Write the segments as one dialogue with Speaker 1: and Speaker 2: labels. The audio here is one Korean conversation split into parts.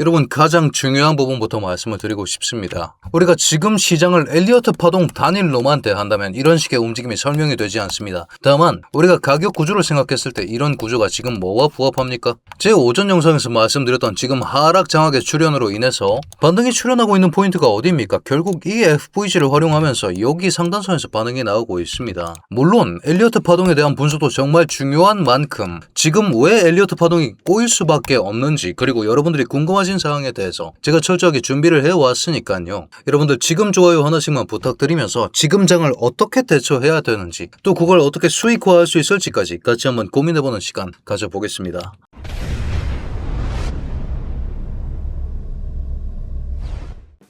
Speaker 1: 여러분, 가장 중요한 부분부터 말씀을 드리고 싶습니다. 우리가 지금 시장을 엘리어트 파동 단일로만 대한다면 이런 식의 움직임이 설명이 되지 않습니다. 다만 우리가 가격 구조를 생각했을 때 이런 구조가 지금 뭐와 부합합니까? 제 오전 영상에서 말씀드렸던 지금 하락 장악의 출현으로 인해서 반등이 출현하고 있는 포인트가 어디입니까? 결국 이 FVG를 활용하면서 여기 상단선에서 반응이 나오고 있습니다. 물론 엘리어트 파동에 대한 분석도 정말 중요한 만큼 지금 왜 엘리어트 파동이 꼬일 수밖에 없는지, 그리고 여러분들이 궁금하신 사항에 대해서 제가 철저하게 준비를 해왔으니까요. 여러분들 지금 좋아요 하나씩만 부탁드리면서 지금 장을 어떻게 대처해야 되는지, 또 그걸 어떻게 수익화할 수 있을지까지 같이 한번 고민해보는 시간 가져보겠습니다.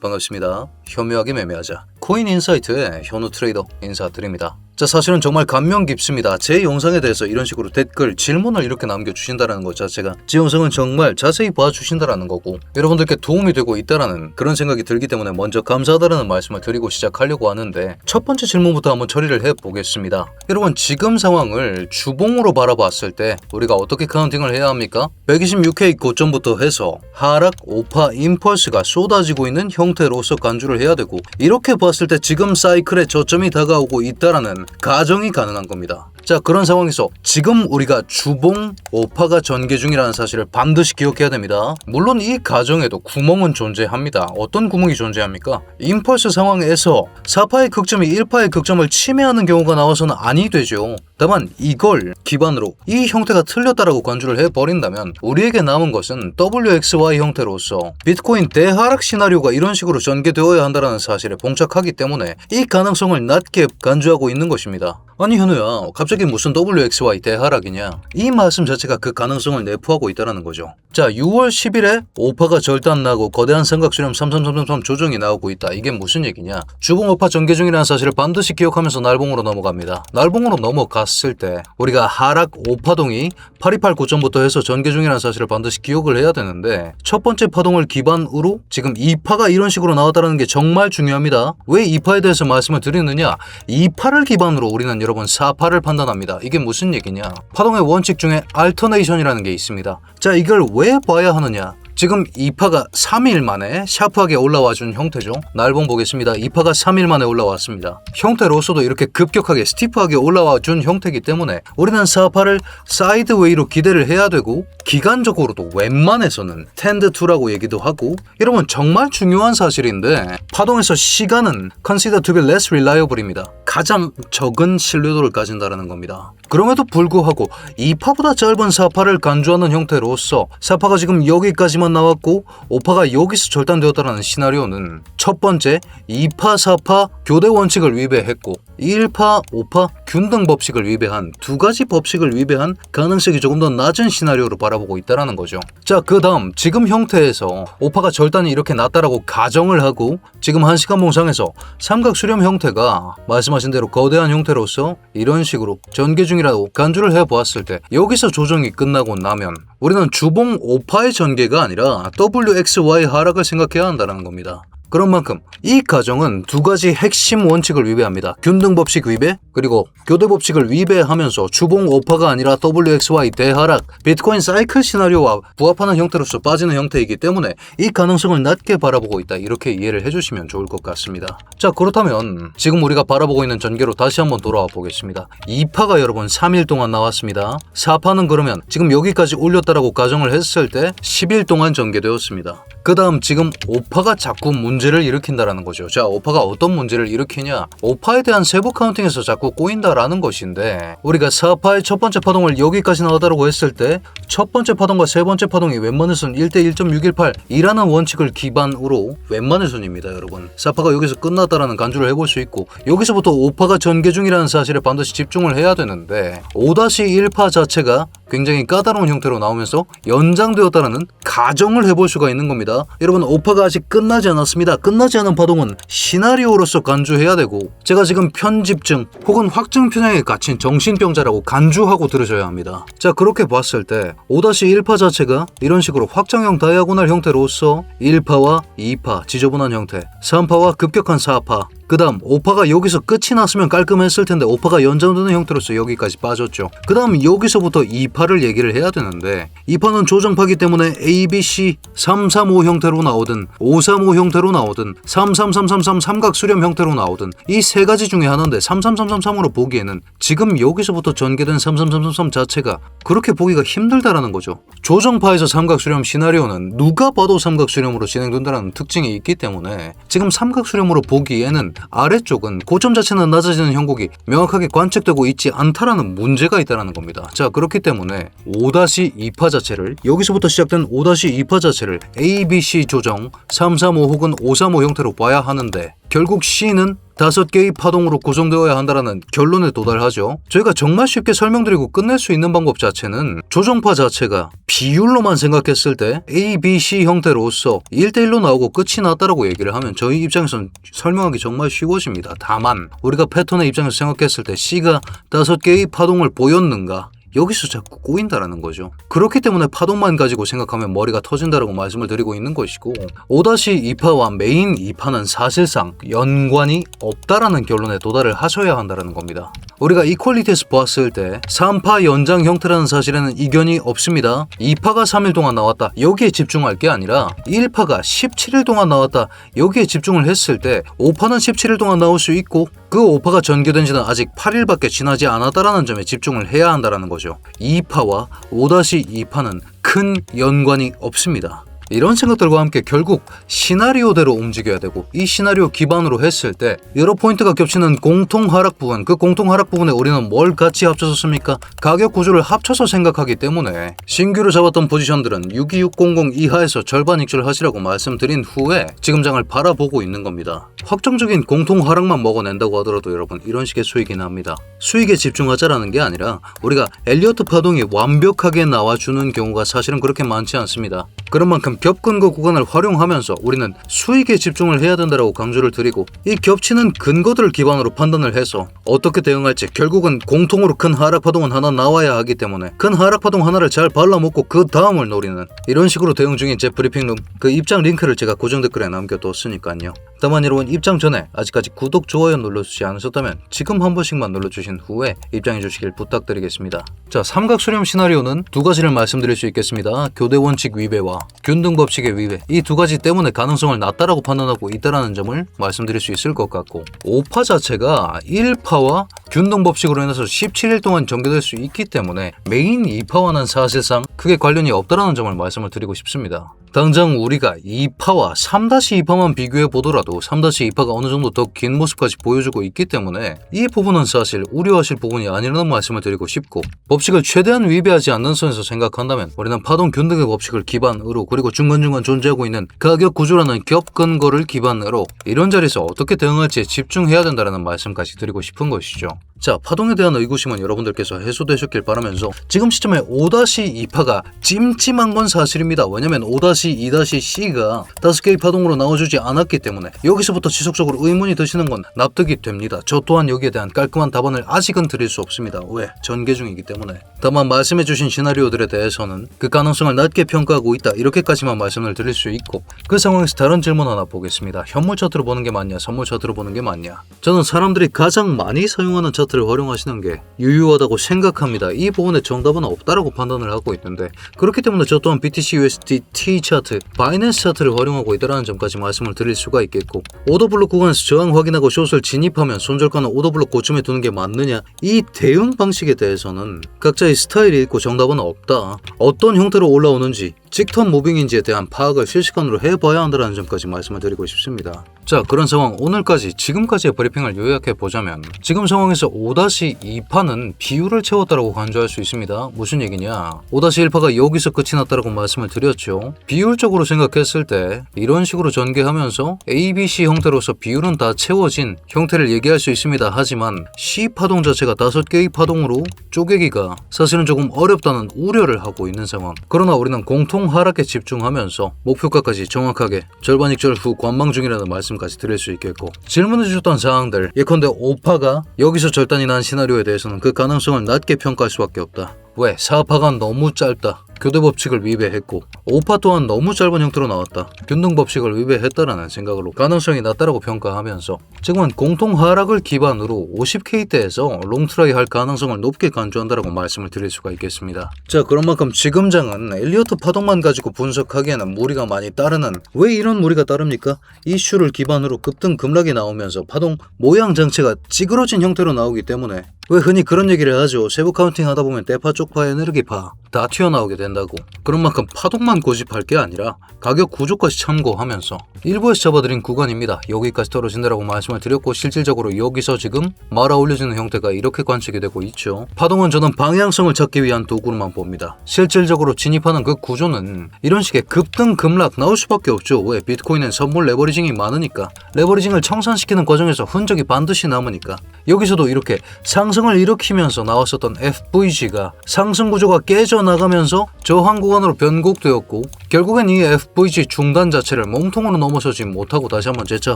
Speaker 1: 반갑습니다. 현명하게 매매하자. 코인인사이트의 현우 트레이더 인사드립니다. 자, 사실은 정말 감명 깊습니다. 제 영상에 대해서 이런 식으로 댓글, 질문을 이렇게 남겨주신다는 것 자체가 제 영상은 정말 자세히 봐주신다는 거고 여러분들께 도움이 되고 있다는 그런 생각이 들기 때문에 먼저 감사하다는 말씀을 드리고 시작하려고 하는데, 첫 번째 질문부터 한번 처리를 해보겠습니다. 여러분, 지금 상황을 주봉으로 바라봤을 때 우리가 어떻게 카운팅을 해야 합니까? 126K 고점부터 해서 하락 5파 임펄스가 쏟아지고 있는 형태로서 간주를 해야 되고, 이렇게 봤을 때 지금 사이클의 저점이 다가오고 있다라는 가정이 가능한 겁니다. 자, 그런 상황에서 지금 우리가 주봉 5파가 전개 중이라는 사실을 반드시 기억해야 됩니다. 물론 이 가정에도 구멍은 존재합니다. 어떤 구멍이 존재합니까? 임펄스 상황에서 4파의 극점이 1파의 극점을 침해하는 경우가 나와서는 아니 되죠. 다만 이걸 기반으로 이 형태가 틀렸다라고 간주를 해버린다면 우리에게 남은 것은 WXY 형태로서 비트코인 대하락 시나리오가 이런 식으로 전개되어야 한다는 사실에 봉착하기 때문에 이 가능성을 낮게 간주하고 있는 것입니다. 아니 현우야, 갑자기 무슨 WXY 대하락이냐? 이 말씀 자체가 그 가능성을 내포하고 있다는 거죠. 자, 6월 10일에 5파가 절단나고 거대한 삼각수렴 3333 조정이 나오고 있다. 이게 무슨 얘기냐? 주봉 5파 전개 중이라는 사실을 반드시 기억하면서 날봉으로 넘어갑니다. 날봉으로 넘어갔을 때 우리가 하락 5파동이 828 고점부터 해서 전개 중이라는 사실을 반드시 기억을 해야 되는데, 첫 번째 파동을 기반으로 지금 2파가 이런 식으로 나왔다는 게 정말 중요합니다. 왜 2파에 대해서 말씀을 드리느냐? 2파를 기반으로 우리는 여러분 4파를 판단합니다. 이게 무슨 얘기냐? 파동의 원칙 중에 알터네이션이라는 게 있습니다. 자, 이걸 왜 봐야 하느냐? 지금 2파가 3일 만에 샤프하게 올라와준 형태죠. 날봉 보겠습니다. 2파가 3일 만에 올라왔습니다. 형태로서도 이렇게 급격하게 스티프하게 올라와준 형태이기 때문에 우리는 4파를 사이드웨이로 기대를 해야 되고, 기간적으로도 웬만해서는 텐드2라고 얘기도 하고, 여러분 정말 중요한 사실인데 파동에서 시간은 consider to be less reliable입니다. 가장 적은 신뢰도를 가진다는 겁니다. 그럼에도 불구하고 2파보다 짧은 4파를 간주하는 형태로서 4파가 지금 여기까지만 나왔고 5파가 여기서 절단되었다는 시나리오는 첫 번째 2파 4파 교대 원칙을 위배했고 1파 5파 균등 법칙을 위배한 두 가지 법칙을 위배한 가능성이 조금 더 낮은 시나리오로 바라보고 있다는 거죠. 자, 그 다음 지금 형태에서 5파가 절단이 이렇게 났다라고 가정을 하고, 지금 1시간 봉상에서 삼각 수렴 형태가 말씀하신 대로 거대한 형태로서 이런 식으로 전개 중이라고 간주를 해보았을 때, 여기서 조정이 끝나고 나면 우리는 주봉 5파의 전개가 아니라 WXY 하락을 생각해야 한다는 겁니다. 그런 만큼 이 가정은 두 가지 핵심 원칙을 위배합니다. 균등법칙 위배, 그리고 교대법칙을 위배하면서 주봉 5파가 아니라 WXY 대하락, 비트코인 사이클 시나리오와 부합하는 형태로서 빠지는 형태이기 때문에 이 가능성을 낮게 바라보고 있다. 이렇게 이해를 해주시면 좋을 것 같습니다. 자, 그렇다면 지금 우리가 바라보고 있는 전개로 다시 한번 돌아와 보겠습니다. 2파가 여러분 3일 동안 나왔습니다. 4파는 그러면 지금 여기까지 올렸다라고 가정을 했을 때 10일 동안 전개되었습니다. 그 다음 지금 5파가 자꾸 문제를 일으킨다라는 거죠. 자, 5파가 어떤 문제를 일으키냐? 5파에 대한 세부 카운팅에서 자꾸 꼬인다라는 것인데, 우리가 4파의 첫 번째 파동을 여기까지 나오다라고 했을 때 첫 번째 파동과 세 번째 파동이 웬만해서는 1대 1.618이라는 원칙을 기반으로, 웬만해서입니다 여러분, 4파가 여기서 끝났다라는 간주를 해볼 수 있고, 여기서부터 5파가 전개 중이라는 사실에 반드시 집중을 해야 되는데 5-1파 자체가 굉장히 까다로운 형태로 나오면서 연장되었다라는 가정을 해볼 수가 있는 겁니다. 여러분, 5파가 아직 끝나지 않았습니다. 끝나지 않은 파동은 시나리오로서 간주해야 되고, 제가 지금 편집증 혹은 확증 편향에 갇힌 정신병자라고 간주하고 들으셔야 합니다. 자, 그렇게 봤을 때 5-1파 자체가 이런 식으로 확장형 다이아고널 형태로서 1파와 2파 지저분한 형태, 3파와 급격한 4파, 그 다음 5파가 여기서 끝이 났으면 깔끔했을 텐데 5파가 연장되는 형태로서 여기까지 빠졌죠. 그 다음 여기서부터 2파를 얘기를 해야 되는데 2파는 조정파기 때문에 ABC 335 형태로 나오든 535 형태로 나오든 33333 삼각수렴 형태로 나오든 이 세 가지 중에 하나인데 33333으로 보기에는 지금 여기서부터 전개된 33333 자체가 그렇게 보기가 힘들다라는 거죠. 조정파에서 삼각수렴 시나리오는 누가 봐도 삼각수렴으로 진행된다는 특징이 있기 때문에 지금 삼각수렴으로 보기에는 아래쪽은 고점 자체는 낮아지는 형국이 명확하게 관측되고 있지 않다라는 문제가 있다는 겁니다. 자, 그렇기 때문에 5-2파 자체를 여기서부터 시작된 5-2파 자체를 ABC 조정 335 혹은 535 형태로 봐야 하는데 결국 C는 5개의 파동으로 구성되어야 한다는 결론에 도달하죠. 저희가 정말 쉽게 설명드리고 끝낼 수 있는 방법 자체는 조정파 자체가 비율로만 생각했을 때 A, B, C 형태로서 1대1로 나오고 끝이 났다라고 얘기를 하면 저희 입장에서는 설명하기 정말 쉬워집니다. 다만 우리가 패턴의 입장에서 생각했을 때 C가 5개의 파동을 보였는가? 여기서 자꾸 꼬인다라는 거죠. 그렇기 때문에 파동만 가지고 생각하면 머리가 터진다라고 말씀을 드리고 있는 것이고 5-2파와 메인 2파는 사실상 연관이 없다라는 결론에 도달을 하셔야 한다는 겁니다. 우리가 이퀄리티에서 보았을 때 3파 연장 형태라는 사실에는 이견이 없습니다. 2파가 3일 동안 나왔다. 여기에 집중할 게 아니라 1파가 17일 동안 나왔다. 여기에 집중을 했을 때 5파는 17일 동안 나올 수 있고 그 5파가 전개된 지는 아직 8일밖에 지나지 않았다라는 점에 집중을 해야 한다는 거죠. 2파와 5-2파는 큰 연관이 없습니다. 이런 생각들과 함께 결국 시나리오대로 움직여야 되고 이 시나리오 기반으로 했을 때 여러 포인트가 겹치는 공통 하락 부분, 그 공통 하락 부분에 우리는 뭘 같이 합쳐서 씁니까? 가격 구조를 합쳐서 생각하기 때문에 신규로 잡았던 포지션들은 62600 이하에서 절반 익절 하시라고 말씀드린 후에 지금 장을 바라보고 있는 겁니다. 확정적인 공통 하락만 먹어낸다고 하더라도 여러분 이런 식의 수익이 납니다. 수익에 집중하자라는 게 아니라 우리가 엘리어트 파동이 완벽하게 나와주는 경우가 사실은 그렇게 많지 않습니다. 그런 만큼 겹근거 구간을 활용하면서 우리는 수익에 집중을 해야 된다고 강조를 드리고 이 겹치는 근거들을 기반으로 판단을 해서 어떻게 대응할지 결국은 공통으로 큰 하락파동은 하나 나와야 하기 때문에 큰 하락파동 하나를 잘 발라먹고 그 다음을 노리는 이런 식으로 대응 중인 제 브리핑룸 그 입장 링크를 제가 고정 댓글에 남겨뒀으니까요. 다만 여러분 입장 전에 아직까지 구독, 좋아요 눌러주지 않으셨다면 지금 한 번씩만 눌러주신 후에 입장해 주시길 부탁드리겠습니다. 자, 삼각수렴 시나리오는 두 가지를 말씀드릴 수 있겠습니다. 교대 원칙 위배와 균등 법칙의 위배, 이 두 가지 때문에 가능성을 낮다라고 판단하고 있다라는 점을 말씀드릴 수 있을 것 같고 5파 자체가 1파와 균등 법칙으로 인해서 17일 동안 전개될 수 있기 때문에 메인 2파와는 사실상 크게 관련이 없다라는 점을 말씀을 드리고 싶습니다. 당장 우리가 2파와 3-2파만 비교해 보더라도 3-2파가 어느 정도 더 긴 모습까지 보여주고 있기 때문에 이 부분은 사실 우려하실 부분이 아니라는 말씀을 드리고 싶고 법칙을 최대한 위배하지 않는 선에서 생각한다면 우리는 파동 균등의 법칙을 기반으로 그리고 중간중간 존재하고 있는 가격 구조라는 겹 근거를 기반으로 이런 자리에서 어떻게 대응할지에 집중해야 된다는 말씀까지 드리고 싶은 것이죠. 자, 파동에 대한 의구심은 여러분들께서 해소되셨길 바라면서 지금 시점에 5-2파가 찜찜한 건 사실입니다. 왜냐면 5-2-C가 5개의 파동으로 나와주지 않았기 때문에 여기서부터 지속적으로 의문이 드시는 건 납득이 됩니다. 저 또한 여기에 대한 깔끔한 답안을 아직은 드릴 수 없습니다. 왜? 전개 중이기 때문에. 다만 말씀해주신 시나리오들에 대해서는 그 가능성을 낮게 평가하고 있다 이렇게까지만 말씀을 드릴 수 있고 그 상황에서 다른 질문 하나 보겠습니다. 현물 차트로 보는 게 맞냐 선물 차트로 보는 게 맞냐. 저는 사람들이 가장 많이 사용하는 차트를 활용하시는 게 유효하다고 생각합니다. 이 부분에 정답은 없다라고 판단을 하고 있는데 그렇기 때문에 저 또한 BTC USD T 차트, 바이낸스 차트를 활용하고 있다는 점까지 말씀을 드릴 수가 있겠고 오더블록 구간에서 저항 확인하고 숏을 진입하면 손절가는 오더블록 고점에 두는 게 맞느냐 이 대응 방식에 대해서는 각자의 스타일이 있고 정답은 없다. 어떤 형태로 올라오는지 직턴 무빙인지에 대한 파악을 실시간으로 해봐야 한다는 점까지 말씀을 드리고 싶습니다. 자, 그런 상황 오늘까지 지금까지의 브리핑을 요약해보자면 지금 상황에서 5-2파는 비율을 채웠다고 간주할 수 있습니다. 무슨 얘기냐 5-1파가 여기서 끝이 났다고 말씀을 드렸죠. 비율적으로 생각했을 때 이런 식으로 전개하면서 ABC 형태로서 비율은 다 채워진 형태를 얘기할 수 있습니다. 하지만 C파동 자체가 5개의 파동으로 쪼개기가 사실은 조금 어렵다는 우려를 하고 있는 상황. 그러나 우리는 공통 하락에 집중하면서 목표가까지 정확하게 절반 익절 후 관망 중이라는 말씀까지 드릴 수 있겠고 질문해 주셨던 사항들 예컨대 5파가 여기서 절단이 난 시나리오에 대해서는 그 가능성을 낮게 평가할 수밖에 없다. 왜? 4파가 너무 짧다. 교대 법칙을 위배했고 5파 또한 너무 짧은 형태로 나왔다. 균등 법칙을 위배했다라는 생각으로 가능성이 낮다라고 평가하면서 지금은 공통 하락을 기반으로 50K대에서 롱트라이 할 가능성을 높게 간주한다라고 말씀을 드릴 수가 있겠습니다. 자, 그런 만큼 지금 장은 엘리어트 파동만 가지고 분석하기에는 무리가 많이 따르는, 왜 이런 무리가 따릅니까? 이슈를 기반으로 급등 급락이 나오면서 파동 모양 장치가 찌그러진 형태로 나오기 때문에, 왜 흔히 그런 얘기를 하죠. 세부 카운팅 하다 보면 대파, 쪽파, 에너기파 다 튀어나오게 된다고. 그런 만큼 파동만 고집할 게 아니라 가격 구조까지 참고하면서 일부에서 잡아드린 구간입니다. 여기까지 떨어진다라고 말씀을 드렸고, 실질적으로 여기서 지금 말아 올려지는 형태가 이렇게 관측이 되고 있죠. 파동은 저는 방향성을 찾기 위한 도구로만 봅니다. 실질적으로 진입하는 그 구조는 이런 식의 급등 급락 나올 수밖에 없죠. 왜? 비트코인은 선물 레버리징이 많으니까, 레버리징을 청산시키는 과정에서 흔적이 반드시 남으니까. 여기서도 이렇게 상승을 일으키면서 나왔었던 FVG가 상승 구조가 깨져나가면서 저항 구간으로 변곡되었고, 결국엔 이 FVG 중단 자체를 몸통으로 넘어서지 못하고 다시 한번 재차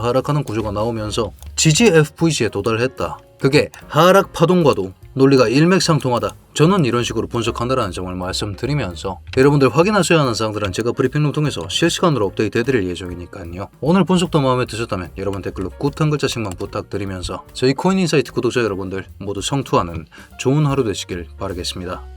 Speaker 1: 하락하는 구조가 나오면서 지지 FVG에 도달했다. 그게 하락 파동과도 논리가 일맥상통하다. 저는 이런 식으로 분석한다라는 점을 말씀드리면서, 여러분들 확인하셔야 하는 사항들은 제가 브리핑룸 통해서 실시간으로 업데이트 해드릴 예정이니까요. 오늘 분석도 마음에 드셨다면 여러분 댓글로 굿 한 글자씩만 부탁드리면서, 저희 코인인사이트 구독자 여러분들 모두 성투하는 좋은 하루 되시길 바라겠습니다.